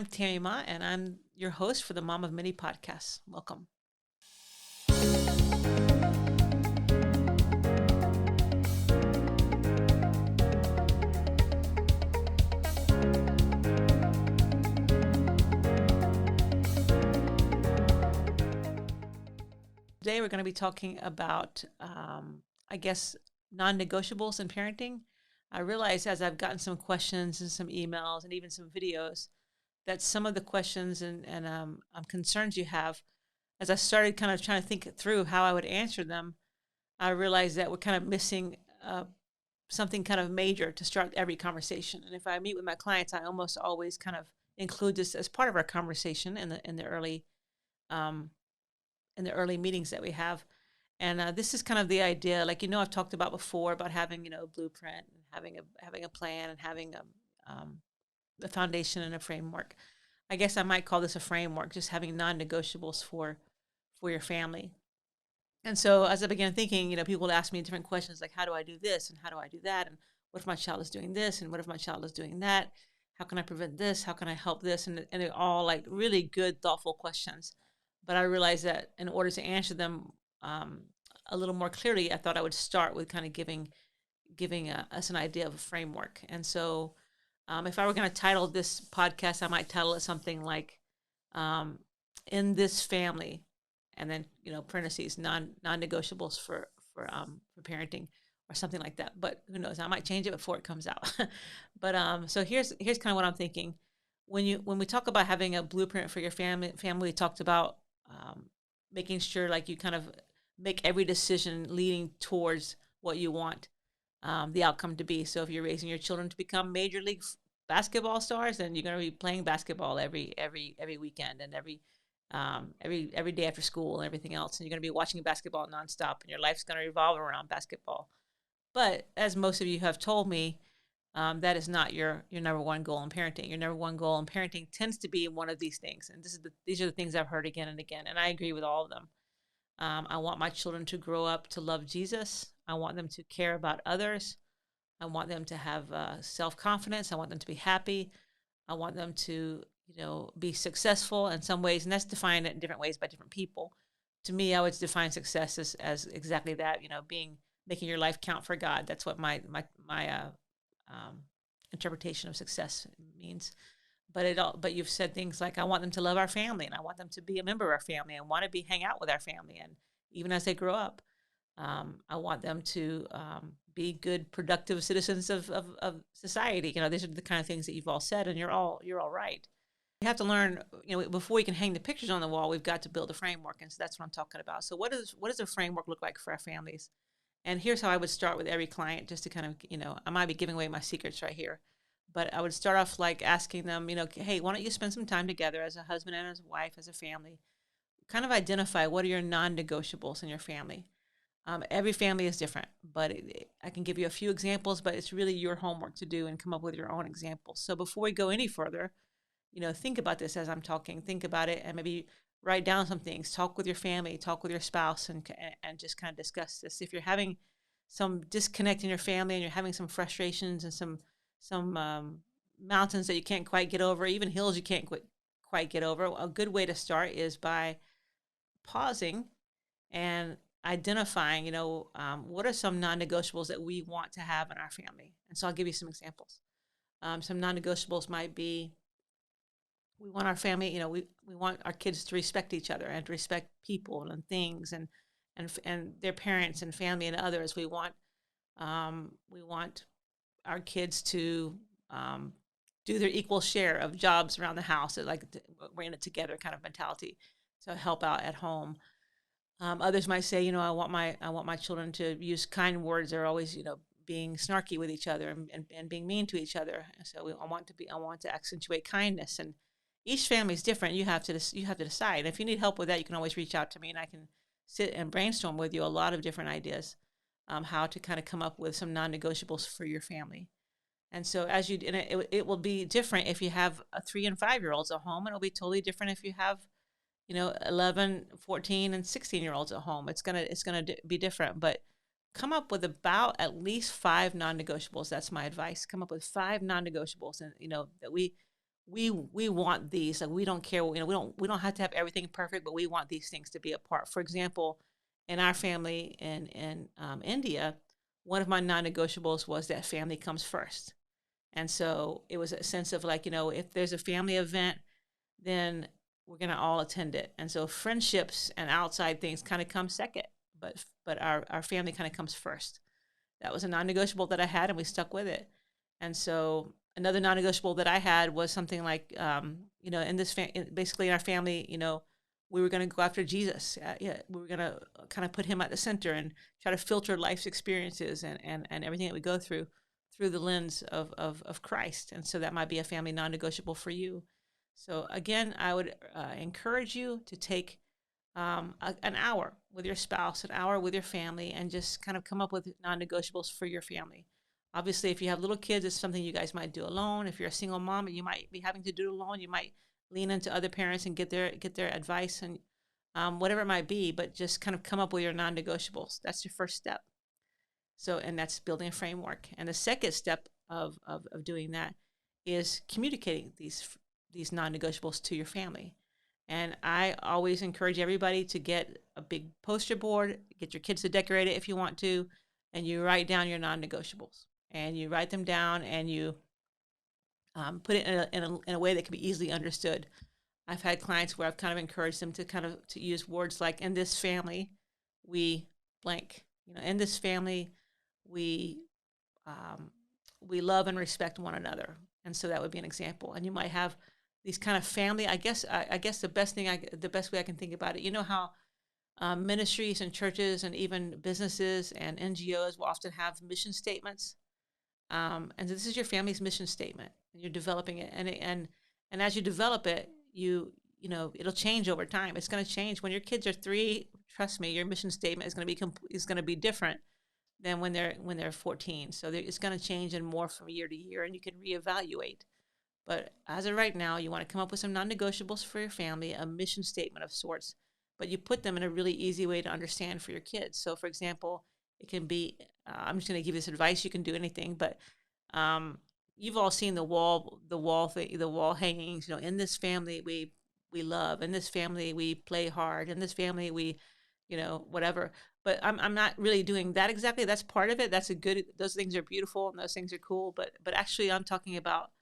I'm Tammy Ma, and I'm your host for the Mom of Many podcast. Welcome. Today, we're going to be talking about, I guess, non negotiables in parenting. I realize as I've gotten some questions and some emails and even some videos that some of the questions and concerns you have, as I started kind of trying to think through how I would answer them, I realized that we're kind of missing something kind of major to start every conversation. And if I meet with my clients, I almost always kind of include this as part of our conversation um, in the early meetings that we have. And this is kind of the idea, like I've talked about before about having a blueprint and having a plan and having a foundation and a framework. I guess I might call this a framework, just having non-negotiables for your family. And so as I began thinking, people would ask me different questions like, how do I do this? And how do I do that? And what if my child is doing this? And what if my child is doing that? How can I prevent this? How can I help this? And they're all like really good, thoughtful questions. But I realized that in order to answer them a little more clearly, I thought I would start with kind of giving us an idea of a framework. And so if I were going to title this podcast, I might title it something like um, "In This Family," and then parentheses non-negotiables for parenting or something like that. But who knows? I might change it before it comes out. But so here's kind of what I'm thinking. When we talk about having a blueprint for your family, we talked about making sure like you kind of make every decision leading towards what you want the outcome to be. So if you're raising your children to become major league basketball stars, then you're going to be playing basketball every weekend and every day after school and everything else. And you're going to be watching basketball nonstop, and your life's going to revolve around basketball. But as most of you have told me, that is not your number one goal in parenting. Your number one goal in parenting tends to be one of these things, and these are the things I've heard again and again, and I agree with all of them. I want my children to grow up to love Jesus. I want them to care about others. I want them to have self confidence. I want them to be happy. I want them to, be successful in some ways, and that's defined in different ways by different people. To me, I would define success as exactly that. Making your life count for God. That's what my um, interpretation of success means. But you've said things like, I want them to love our family, and I want them to be a member of our family and want to be hang out with our family, and even as they grow up, I want them to be good, productive citizens of society. These are the kind of things that you've all said, and you're all right. We have to learn, before we can hang the pictures on the wall, we've got to build a framework, and so that's what I'm talking about. So what does a framework look like for our families? And here's how I would start with every client, just to kind of, I might be giving away my secrets right here, but I would start off like asking them, hey, why don't you spend some time together as a husband and as a wife, as a family, kind of identify what are your non-negotiables in your family. Every family is different, but I can give you a few examples, but it's really your homework to do and come up with your own examples. So before we go any further, think about this as I'm talking. Think about it and maybe write down some things. Talk with your family, talk with your spouse, and just kind of discuss this. If you're having some disconnect in your family and you're having some frustrations and some mountains that you can't quite get over, even hills you can't quite get over, a good way to start is by pausing and identifying, what are some non-negotiables that we want to have in our family. And so I'll give you some examples. Some non-negotiables might be, we want our family, we want our kids to respect each other and to respect people and things and their parents and family and others. We want our kids to do their equal share of jobs around the house, like we're in it together kind of mentality, to help out at home. Others might say, I want my children to use kind words. They're always, being snarky with each other and being mean to each other. So I want to accentuate kindness. And each family is different. You have to decide. And if you need help with that, you can always reach out to me, and I can sit and brainstorm with you a lot of different ideas, how to kind of come up with some non-negotiables for your family. And so it will be different if you have a 3 and 5-year-olds at home, and it'll be totally different if you have 11, 14, and 16-year-olds at home. It's gonna be different, but come up with about at least 5 non-negotiables. That's my advice. Come up with 5 non-negotiables, and that we want these. Like we don't care. We don't have to have everything perfect, but we want these things to be a part. For example, in our family in India, one of my non-negotiables was that family comes first. And so it was a sense of like, if there's a family event, then we're going to all attend it. And so friendships and outside things kind of come second, but our family kind of comes first. That was a non-negotiable that I had, and we stuck with it. And so another non-negotiable that I had was something like, in this basically in our family, we were going to go after Jesus. Yeah, we were going to kind of put him at the center and try to filter life's experiences and everything that we go through the lens of Christ. And so that might be a family non-negotiable for you. So again, I would encourage you to take an hour with your spouse, an hour with your family, and just kind of come up with non-negotiables for your family. Obviously, if you have little kids, it's something you guys might do alone. If you're a single mom and you might be having to do it alone, you might lean into other parents and get their advice and whatever it might be. But just kind of come up with your non-negotiables. That's your first step. So, and that's building a framework. And the second step of doing that is communicating these non-negotiables to your family. And I always encourage everybody to get a big poster board, get your kids to decorate it if you want to, and you write down your non-negotiables. And you write them down and you put it in a way that can be easily understood. I've had clients where I've kind of encouraged them to use words like, in this family, we blank. In this family, we we love and respect one another. And so that would be an example. And you might have these kind of family. I guess the best way I can think about it. You know how ministries and churches and even businesses and NGOs will often have mission statements. And this is your family's mission statement, and you're developing it. And as you develop it, it'll change over time. It's going to change when your kids are 3. Trust me, your mission statement is going to be different than when they're 14. So it's going to change and morph from year to year, and you can reevaluate. But as of right now, you want to come up with some non-negotiables for your family, a mission statement of sorts, but you put them in a really easy way to understand for your kids. So, for example, it can be, I'm just going to give you this advice. You can do anything, but you've all seen the wall hangings. In this family we love. In this family we play hard. In this family we, whatever. But I'm not really doing that exactly. That's part of it. Those things are beautiful and those things are cool. But actually, I'm talking about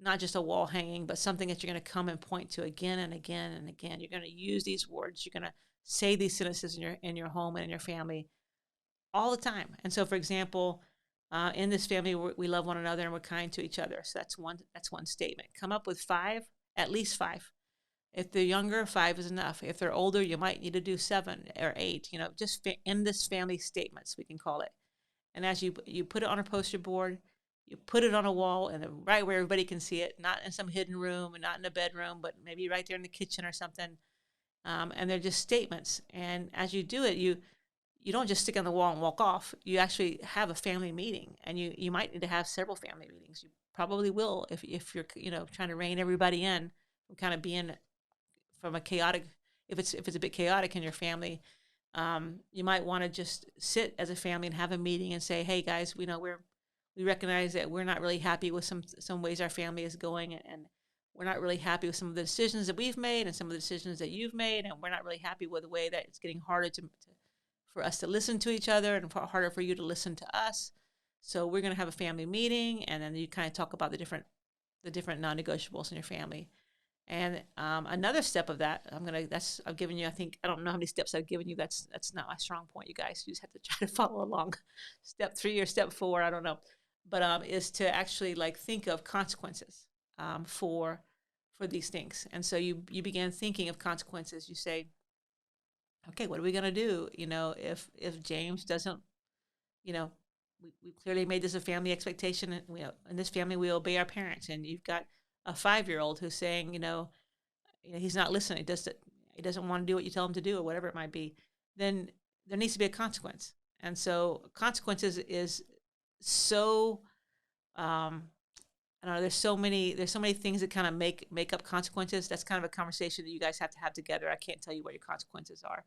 not just a wall hanging, but something that you're going to come and point to again and again and again. You're going to use these words. You're going to say these sentences in your home and in your family all the time. And so, for example, in this family, we love one another and we're kind to each other. So that's one statement. Come up with 5, at least 5. If they're younger, 5 is enough. If they're older, you might need to do 7 or 8. Just in this family statements, we can call it. And as you put it on a poster board, you put it on a wall and right where everybody can see it, not in some hidden room and not in a bedroom, but maybe right there in the kitchen or something. And they're just statements. And as you do it, you don't just stick on the wall and walk off. You actually have a family meeting, and you might need to have several family meetings. You probably will if you're trying to rein everybody in, kind of being from a chaotic. If it's a bit chaotic in your family, you might want to just sit as a family and have a meeting and say, hey guys, we recognize that we're not really happy with some ways our family is going, and we're not really happy with some of the decisions that we've made and some of the decisions that you've made, and we're not really happy with the way that it's getting harder for us to listen to each other and harder for you to listen to us. So we're going to have a family meeting, and then you kind of talk about the different non-negotiables in your family. And another step of that, I've given you, I don't know how many steps I've given you. That's not my strong point, you guys. You just have to try to follow along. Step 3 or step 4, I don't know. But is to actually think of consequences for these things. And so you begin thinking of consequences. You say, okay, what are we going to do? If James doesn't, we clearly made this a family expectation. And in this family, we obey our parents. And you've got a 5-year-old who's saying, he's not listening. He doesn't want to do what you tell him to do, or whatever it might be. Then there needs to be a consequence. And so consequences is so, I don't know. There's so many things that kind of make up consequences. That's kind of a conversation that you guys have to have together. I can't tell you what your consequences are.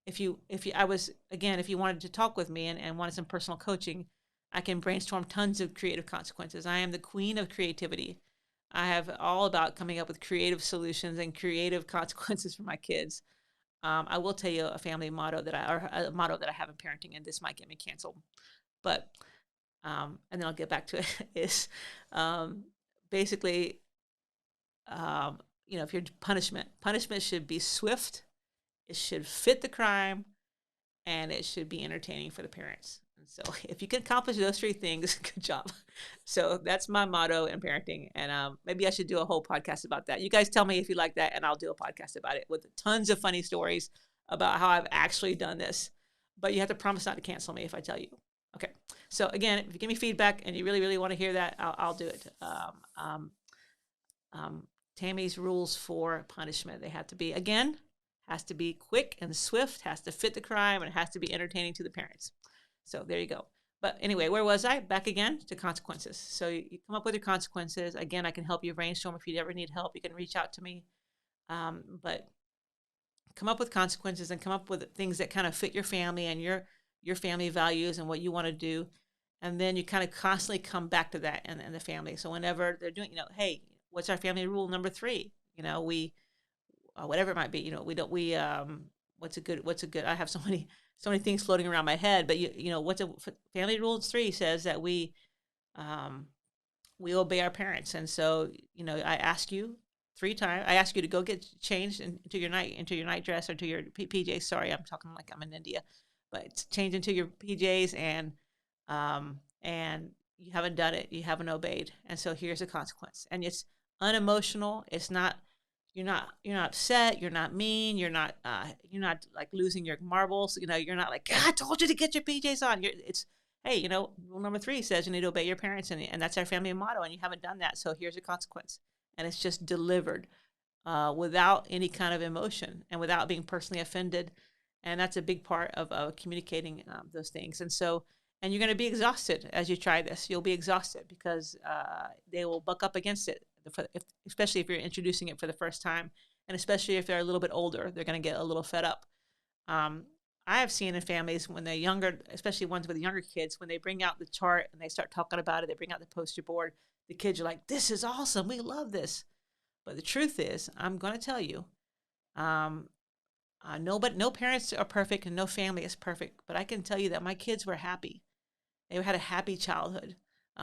If you wanted to talk with me and wanted some personal coaching, I can brainstorm tons of creative consequences. I am the queen of creativity. I have all about coming up with creative solutions and creative consequences for my kids. I will tell you a family motto that or a motto that I have in parenting, and this might get me canceled, but and then I'll get back to it. Is um, basically, if you're punishment should be swift, it should fit the crime, and it should be entertaining for the parents. And so, if you can accomplish those three things, good job. So that's my motto in parenting, and maybe I should do a whole podcast about that. You guys tell me if you like that, and I'll do a podcast about it with tons of funny stories about how I've actually done this. But you have to promise not to cancel me if I tell you. Okay. So again, if you give me feedback and you really, really want to hear that, I'll do it. Tammy's rules for punishment. They have to be, again, has to be quick and swift, has to fit the crime, and it has to be entertaining to the parents. So there you go. But anyway, where was I? Back again to consequences. So you come up with your consequences. Again, I can help you brainstorm. If you ever need help, you can reach out to me. But come up with consequences and come up with things that kind of fit your family and your family values and what you want to do. And then you kind of constantly come back to that and the family. So whenever they're doing, hey, what's our family rule number 3? We whatever it might be, what's a good, I have so many things floating around my head, but what's a family rule 3 says that we obey our parents. And so, I ask you 3 times, I ask you to go get changed into your nightdress or to your PJs. Sorry, I'm talking like I'm in India, but change into your PJs and you haven't done it, you haven't obeyed. And so here's a consequence. And it's unemotional. It's not, you're not upset, you're not mean, you're not like losing your marbles, you're not like, I told you to get your PJs on. It's, hey, rule number 3 says you need to obey your parents, and that's our family motto, and you haven't done that, so here's a consequence. And it's just delivered without any kind of emotion and without being personally offended. And that's a big part of communicating those things. And so, and you're going to be exhausted as you try this. You'll be exhausted because they will buck up against it, especially if you're introducing it for the first time. And especially if they're a little bit older, they're going to get a little fed up. I have seen in families when they're younger, especially ones with younger kids, when they bring out the chart and they start talking about it, they bring out the poster board, the kids are like, this is awesome. We love this. But the truth is, I'm going to tell you, no parents are perfect and no family is perfect. But I can tell you that my kids were happy. They had a happy childhood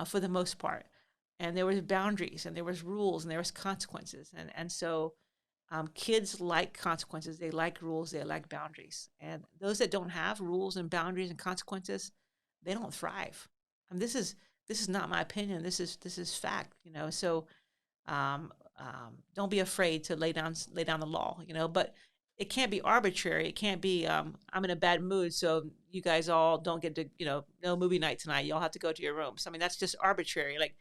for the most part. And there was boundaries and there was rules and there was consequences. And so kids like consequences. They like rules. They like boundaries. And those that don't have rules and boundaries and consequences, they don't thrive. This is not my opinion. This is fact. So don't be afraid to lay down the law. But it can't be arbitrary. It can't be I'm in a bad mood, so you guys all don't get to no movie night tonight. You all have to go to your rooms. I mean, that's just arbitrary. Like,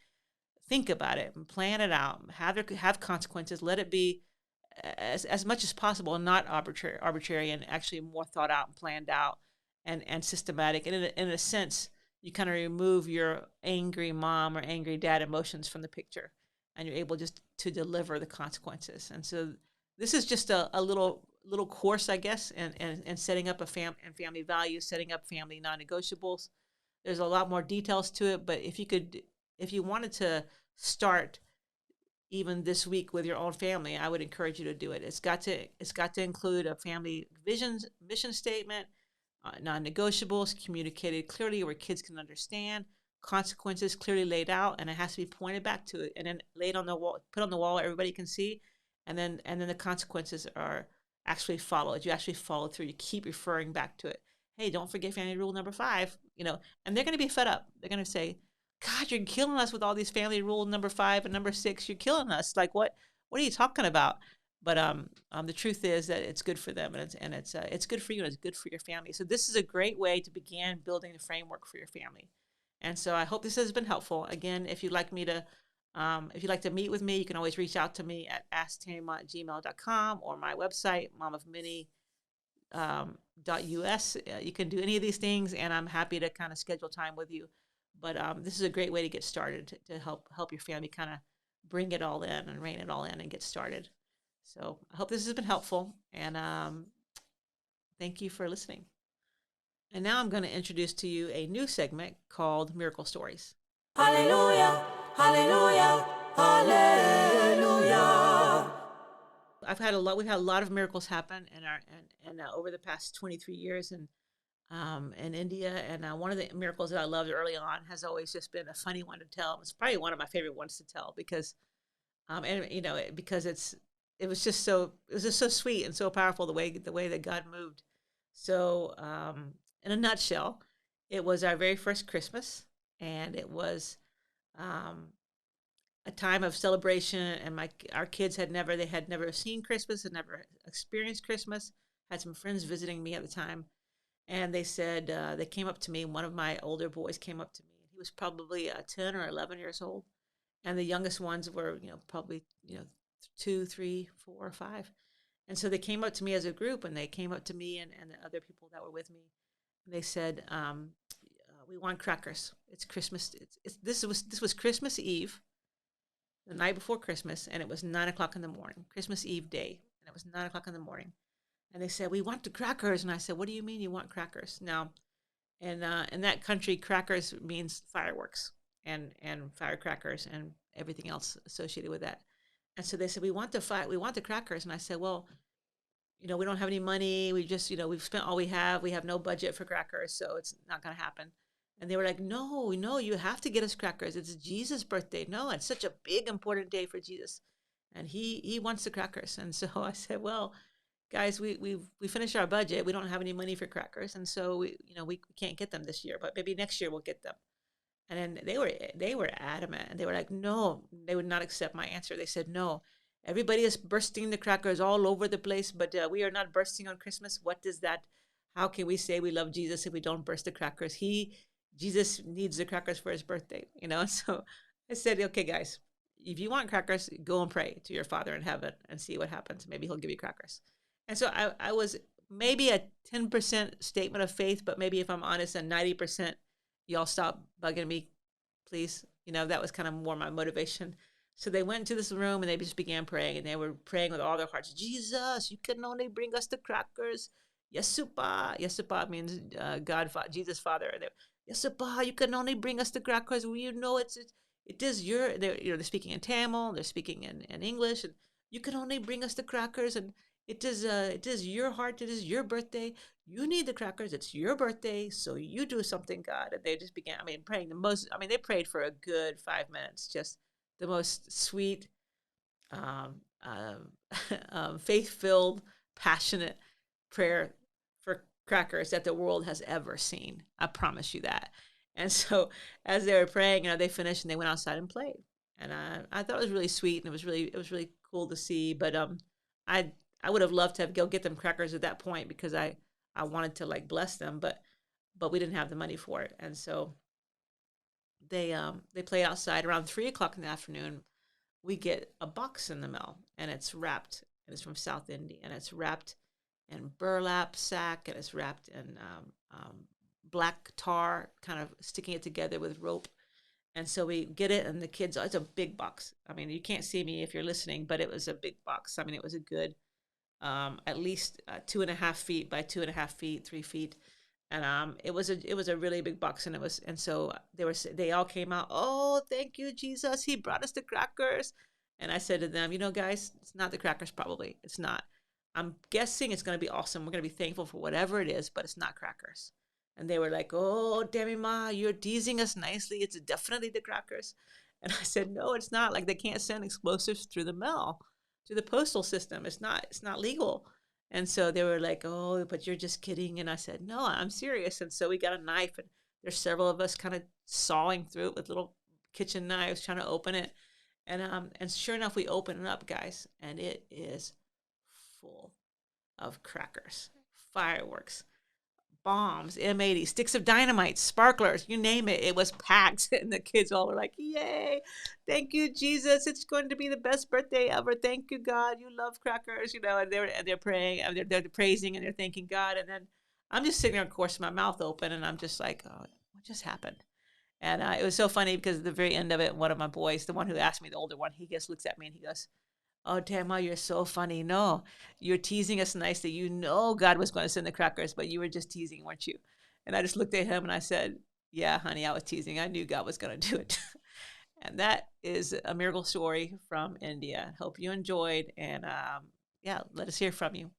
think about it and plan it out. Have consequences. Let it be as much as possible, not arbitrary, and actually more thought out and planned out and systematic. And in a sense, you kind of remove your angry mom or angry dad emotions from the picture, and you're able just to deliver the consequences. And so this is just a little course, I guess, and setting up family values, setting up family non-negotiables. There's a lot more details to it, but if you wanted to start even this week with your own family, I would encourage you to do it. It's got to include a family mission statement, non-negotiables communicated clearly where kids can understand, consequences clearly laid out, and it has to be pointed back to it, and then laid on the wall, put on the wall where everybody can see, and then the consequences are actually followed. You actually follow through. You keep referring back to it. Hey, don't forget family rule number 5. And they're going to be fed up. They're going to say, God, you're killing us with all these family rule number 5 and number 6. You're killing us. Like, what are you talking about? But the truth is that it's good for them, and it's good for you, and it's good for your family. So this is a great way to begin building the framework for your family. And so I hope this has been helpful. Again, if you'd like to meet with me, you can always reach out to me at asktammy@gmail.com or my website, momofmany.us. You can do any of these things, and I'm happy to kind of schedule time with you. But this is a great way to get started to help your family kind of bring it all in and rein it all in and get started. So I hope this has been helpful, and thank you for listening. And now I'm going to introduce to you a new segment called Miracle Stories. Hallelujah, hallelujah, Hallelujah. We've had a lot of miracles happen over the past 23 years in India. And one of the miracles that I loved early on has always just been a funny one to tell. It's probably one of my favorite ones to tell because, because it was just so sweet and so powerful the way that God moved. So, in a nutshell, it was our very first Christmas, and it was um, a time of celebration. And our kids had never seen Christmas, had never experienced Christmas. Had some friends visiting me at the time, and they said they came up to me. One of my older boys came up to me. He was probably 10 or 11 years old, and the youngest ones were probably 2, 3, 4, 5. And so they came up to me as a group, and they came up to me and the other people that were with me, and they said, "We want crackers. It's Christmas. This was Christmas Eve, the night before Christmas, and it was 9 o'clock in the morning, Christmas Eve day, and it was 9 o'clock in the morning." And they said, "We want the crackers." And I said, "What do you mean you want crackers?" Now, in that country, crackers means fireworks and firecrackers and everything else associated with that. And so they said, we want the crackers." And I said, "Well, we don't have any money. We just, we've spent all we have. We have no budget for crackers, so it's not going to happen." And they were like, "No, no, you have to get us crackers. It's Jesus' birthday. No, it's such a big, important day for Jesus. And he wants the crackers." And so I said, "Well, guys, we finished our budget. We don't have any money for crackers. And so we can't get them this year, but maybe next year we'll get them." And then they were adamant, and they were like, "No," they would not accept my answer. They said, "No, everybody is bursting the crackers all over the place, but we are not bursting on Christmas. What does that? How can we say we love Jesus if we don't burst the crackers? Jesus needs the crackers for his birthday, you know." So I said, "Okay, guys, if you want crackers, go and pray to your Father in heaven and see what happens. Maybe he'll give you crackers." And so I was maybe a 10% statement of faith, but maybe if I'm honest, a 90%, y'all stop bugging me, please. That was kind of more my motivation. So they went into this room and they just began praying, and they were praying with all their hearts. "Jesus, you can only bring us the crackers. Yesupa." Yesupa means God, Jesus Father. And "Yesupa, you can only bring us the crackers. Well, it is they're speaking in Tamil, they're speaking in English, and you can only bring us the crackers, and it is your heart, it is your birthday. You need the crackers. It's your birthday, so you do something, God." And they just began, praying they prayed for a good 5 minutes, just the most sweet, um, um, faith filled, passionate prayer for crackers that the world has ever seen. I promise you that. And so, as they were praying, they finished and they went outside and played. And I thought it was really sweet, and it was really cool to see. But I I would have loved to have go get them crackers at that point because I wanted to like bless them, but we didn't have the money for it. And so they played outside around 3 o'clock in the afternoon. We get a box in the mail, and it's wrapped, and it's from South India, and it's wrapped in burlap sack, and it's wrapped in black tar, kind of sticking it together with rope. And so we get it, and the kids, it's a big box. You can't see me if you're listening, but it was a big box. It was a good, at least 2.5 feet by 2.5 feet, 3 feet. And it was a really big box, and so they all came out. "Oh, thank you, Jesus! He brought us the crackers." And I said to them, "Guys, it's not the crackers. Probably it's not. I'm guessing it's going to be awesome. We're going to be thankful for whatever it is, but it's not crackers." And they were like, "Oh, Tammy Ma, you're teasing us nicely. It's definitely the crackers." And I said, "No, it's not. Like, they can't send explosives through the mail, through the postal system. It's not legal." And so they were like, "Oh, but you're just kidding." And I said, "No, I'm serious." And so we got a knife, and there's several of us kind of sawing through it with little kitchen knives, trying to open it. And sure enough, we open it up, guys, and it is full of crackers, fireworks, bombs, M80, sticks of dynamite, sparklers, you name it. It was packed. And the kids all were like, "Yay, thank you, Jesus. It's going to be the best birthday ever. Thank you, God. You love crackers," and they're praying, and they're praising, and they're thanking God. And then I'm just sitting there, of course, my mouth open, and I'm just like, "Oh, what just happened?" And it was so funny because at the very end of it, one of my boys, the one who asked me, the older one, he just looks at me and he goes, "Oh, Tamma, you're so funny. No, you're teasing us nicely. God was going to send the crackers, but you were just teasing, weren't you?" And I just looked at him and I said, "Yeah, honey, I was teasing. I knew God was going to do it." And that is a miracle story from India. Hope you enjoyed. And yeah, let us hear from you.